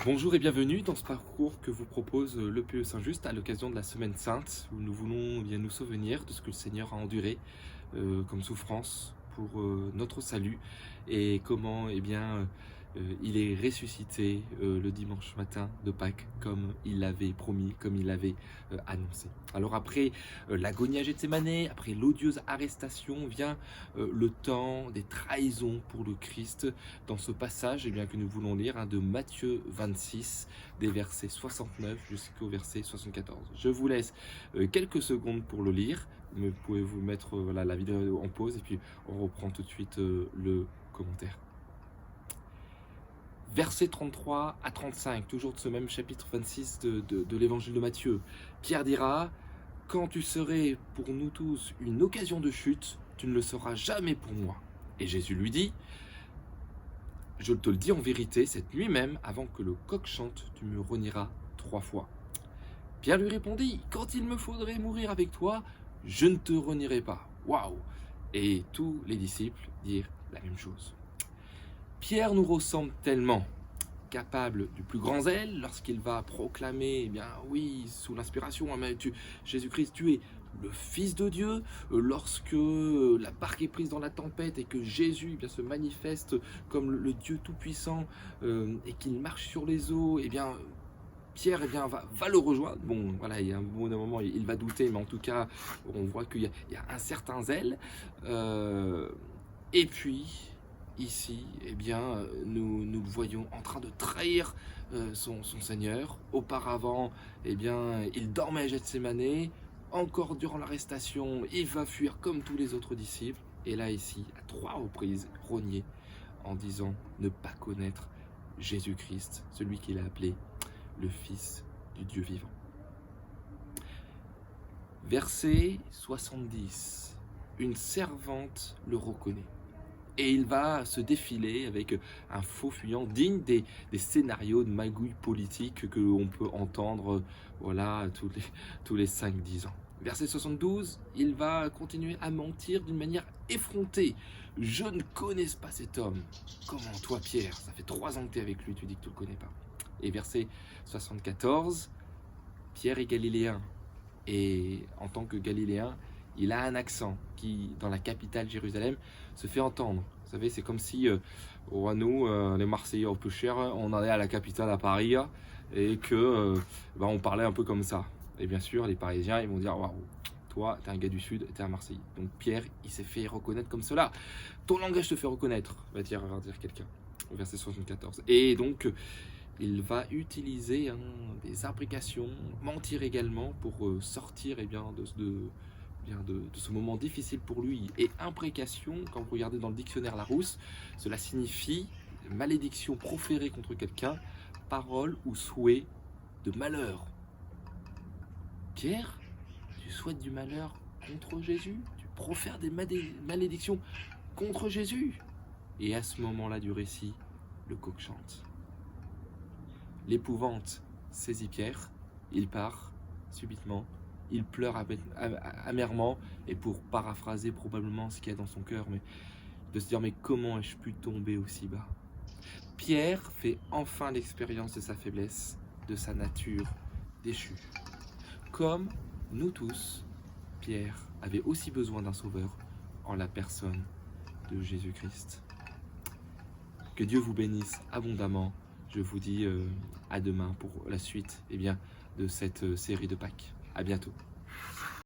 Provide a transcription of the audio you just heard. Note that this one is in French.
Bonjour et bienvenue dans ce parcours que vous propose l'EPE Saint-Just à l'occasion de la Semaine Sainte où nous voulons bien nous souvenir de ce que le Seigneur a enduré comme souffrance pour notre salut et comment il est ressuscité le dimanche matin de Pâques comme il l'avait promis, comme il l'avait annoncé. Alors après l'agonie à Gethsémanée, après l'odieuse arrestation, vient le temps des trahisons pour le Christ dans ce passage que nous voulons lire de Matthieu 26, des versets 69 jusqu'au verset 74. Je vous laisse quelques secondes pour le lire. Vous pouvez vous mettre la vidéo en pause et puis on reprend tout de suite le commentaire. Versets 33 à 35, toujours de ce même chapitre 26 de l'évangile de Matthieu. Pierre dira: « Quand tu serais pour nous tous une occasion de chute, tu ne le seras jamais pour moi. » Et Jésus lui dit: « Je te le dis en vérité, cette nuit même, avant que le coq chante, tu me renieras 3 fois. » Pierre lui répondit: « Quand il me faudrait mourir avec toi, je ne te renierai pas. » Waouh! Et tous les disciples dirent la même chose. Pierre nous ressemble tellement, capable du plus grand zèle lorsqu'il va proclamer, oui, sous l'inspiration, Jésus-Christ, tu es le Fils de Dieu. Lorsque la barque est prise dans la tempête et que Jésus se manifeste comme le Dieu Tout-Puissant et qu'il marche sur les eaux, Pierre va le rejoindre. Bon, voilà, il y a un moment, il va douter, mais en tout cas, on voit qu'il y a un certain zèle. Et puis, ici, nous le voyons en train de trahir son Seigneur. Auparavant, il dormait à Gethsémanée. Encore durant l'arrestation, il va fuir comme tous les autres disciples. Et là, ici, à 3 reprises, renié en disant ne pas connaître Jésus-Christ, celui qu'il a appelé le Fils du Dieu vivant. Verset 70. Une servante le reconnaît. Et il va se défiler avec un faux fuyant digne des scénarios de magouilles politiques que l'on peut entendre tous les 5-10 ans. Verset 72, il va continuer à mentir d'une manière effrontée. « Je ne connais pas cet homme. » Comment toi, Pierre, ça fait 3 ans que tu es avec lui, tu dis que tu ne le connais pas. Et verset 74, Pierre est galiléen. Et en tant que galiléen, il a un accent qui, dans la capitale Jérusalem, se fait entendre. Vous savez, c'est comme si, nous, les Marseillais au peu cher, on allait à la capitale à Paris et que on parlait un peu comme ça. Et bien sûr, les Parisiens, ils vont dire: « Waouh, toi, t'es un gars du Sud, t'es un Marseillais. » Donc Pierre, il s'est fait reconnaître comme cela. Ton langage te fait reconnaître, va dire quelqu'un. Verset 74. Et donc, il va utiliser des imprécations, mentir également pour sortir de ce moment difficile pour lui. Et imprécation, quand vous regardez dans le dictionnaire Larousse, cela signifie malédiction proférée contre quelqu'un, parole ou souhait de malheur. Pierre, tu souhaites du malheur contre Jésus? Tu profères des malédictions contre Jésus? Et à ce moment-là du récit, le coq chante. L'épouvante saisit Pierre, il part subitement, il pleure amèrement, et pour paraphraser probablement ce qu'il y a dans son cœur, mais de se dire: mais comment ai-je pu tomber aussi bas? Pierre fait enfin l'expérience de sa faiblesse, de sa nature déchue. Comme nous tous, Pierre avait aussi besoin d'un sauveur en la personne de Jésus-Christ. Que Dieu vous bénisse abondamment. Je vous dis à demain pour la suite de cette série de Pâques. À bientôt.